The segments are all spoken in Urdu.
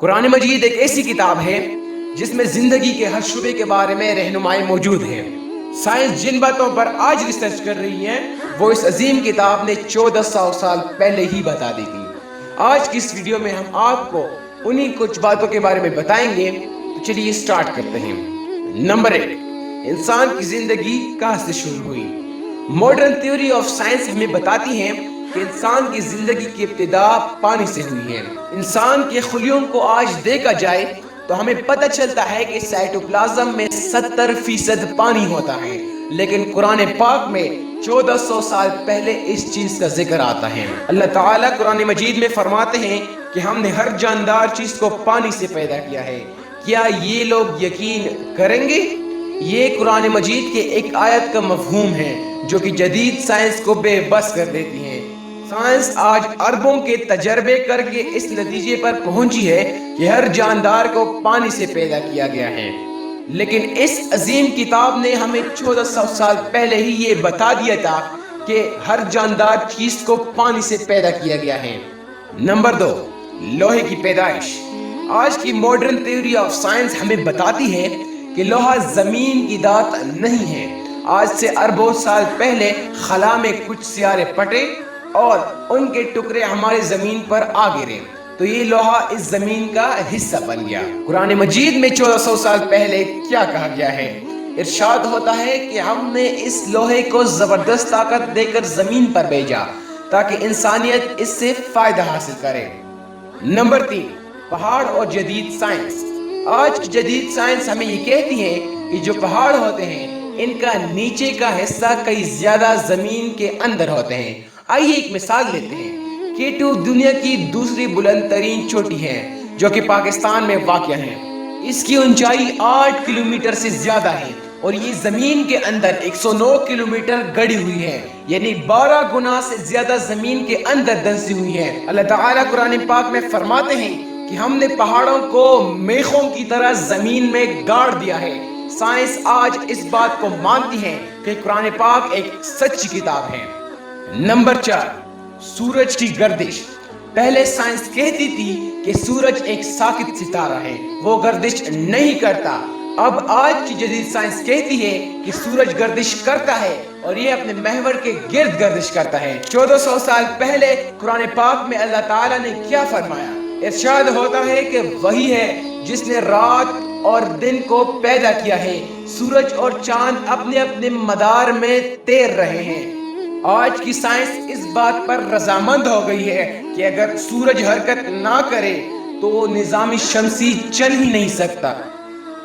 قرآن مجید ایک ایسی کتاب ہے جس میں زندگی کے ہر شعبے کے بارے میں رہنمائی موجود ہے۔ سائنس جن باتوں پر آج ریسرچ کر رہی ہے وہ اس عظیم کتاب نے 1400 سال پہلے ہی بتا دی تھی۔ آج کی اس ویڈیو میں ہم آپ کو انہی کچھ باتوں کے بارے میں بتائیں گے۔ تو چلیے سٹارٹ کرتے ہیں۔ نمبر 1، انسان کی زندگی کہاں سے شروع ہوئی؟ ماڈرن تھیوری آف سائنس ہمیں بتاتی ہے کہ انسان کی زندگی کی ابتدا پانی سے ہوئی ہے۔ انسان کے خلیوں کو آج دیکھا جائے تو ہمیں پتہ چلتا ہے کہ سائٹوپلازم میں 70% پانی ہوتا ہے، لیکن قرآن پاک میں 1400 سال پہلے اس چیز کا ذکر آتا ہے۔ اللہ تعالیٰ قرآن مجید میں فرماتے ہیں کہ ہم نے ہر جاندار چیز کو پانی سے پیدا کیا ہے۔ کیا یہ لوگ یقین کریں گے؟ یہ قرآن مجید کے ایک آیت کا مفہوم ہے جو کہ جدید سائنس کو بے بس کر دیتی ہے۔ سائنس آج اربوں کے تجربے کر کے اس نتیجے پر پہنچی ہے کہ ہر جاندار کو پانی سے پیدا کیا گیا ہے، لیکن اس عظیم کتاب نے ہمیں 1400 سال پہلے ہی یہ بتا دیا تھا کہ ہر جاندار چیز کو پانی سے پیدا کیا گیا ہے۔ نمبر 2، لوہے کی پیدائش۔ آج کی ماڈرن تھیوری آف سائنس ہمیں بتاتی ہے کہ لوہا زمین کی دھات نہیں ہے۔ آج سے اربوں سال پہلے خلا میں کچھ سیارے پھٹے اور ان کے ٹکڑے ہمارے زمین پر آ گرے تو یہ لوہا اس زمین کا حصہ بن گیا۔ قرآن مجید میں 1400 سال پہلے کیا کہا گیا ہے؟ ارشاد ہوتا ہے کہ ہم نے اس لوہے کو زبردست طاقت دے کر زمین پر بھیجا تاکہ انسانیت اس سے فائدہ حاصل کرے۔ نمبر 3، پہاڑ اور جدید سائنس۔ آج کی جدید سائنس ہمیں یہ کہتی ہے کہ جو پہاڑ ہوتے ہیں ان کا نیچے کا حصہ کئی زیادہ زمین کے اندر ہوتے ہیں۔ آئیے ایک مثال لیتے ہیں۔ K2 دنیا کی دوسری بلند ترین چوٹی ہے جو کہ پاکستان میں واقع ہے۔ اس کی اونچائی 8 کلومیٹر سے زیادہ ہے اور یہ زمین کے اندر 109 کلومیٹر گڑی ہوئی ہے، یعنی 12 گنا سے زیادہ زمین کے اندر دھنسی ہوئی ہے۔ اللہ تعالیٰ قرآن پاک میں فرماتے ہیں کہ ہم نے پہاڑوں کو میخوں کی طرح زمین میں گاڑ دیا ہے۔ سائنس آج اس بات کو مانتی ہے کہ قرآن پاک ایک سچی کتاب ہے۔ نمبر 4، سورج کی گردش۔ پہلے سائنس کہتی تھی کہ سورج ایک ساکت ستارہ ہے، وہ گردش نہیں کرتا۔ اب آج کی جدید سائنس کہتی ہے کہ سورج گردش کرتا ہے اور یہ اپنے محور کے گرد گردش کرتا ہے۔ 1400 سال پہلے قرآن پاک میں اللہ تعالیٰ نے کیا فرمایا؟ ارشاد ہوتا ہے کہ وہی ہے جس نے رات اور دن کو پیدا کیا ہے، سورج اور چاند اپنے اپنے مدار میں تیر رہے ہیں۔ آج کی سائنس اس بات پر رضامند ہو گئی ہے کہ اگر سورج حرکت نہ کرے تو نظام شمسی چل ہی نہیں سکتا۔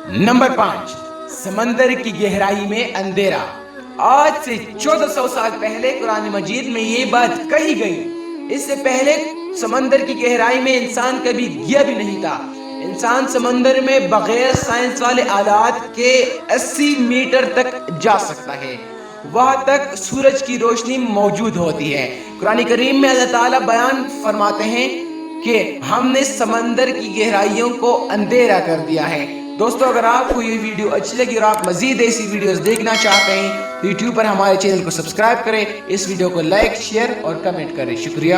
نمبر 5، سمندر کی گہرائی میں اندھیرا۔ آج سے 1400 سال پہلے قرآن مجید میں یہ بات کہی گئی۔ اس سے پہلے سمندر کی گہرائی میں انسان کبھی گیا بھی نہیں تھا۔ انسان سمندر میں بغیر سائنس والے آلات کے 80 میٹر تک جا سکتا ہے، وہاں تک سورج کی روشنی موجود ہوتی ہے۔ قرآن کریم میں اللہ تعالیٰ بیان فرماتے ہیں کہ ہم نے سمندر کی گہرائیوں کو اندھیرا کر دیا ہے۔ دوستو، اگر آپ کو یہ ویڈیو اچھی لگی اور آپ مزید ایسی ویڈیوز دیکھنا چاہتے ہیں تو یوٹیوب پر ہمارے چینل کو سبسکرائب کریں، اس ویڈیو کو لائک، شیئر اور کمنٹ کریں۔ شکریہ۔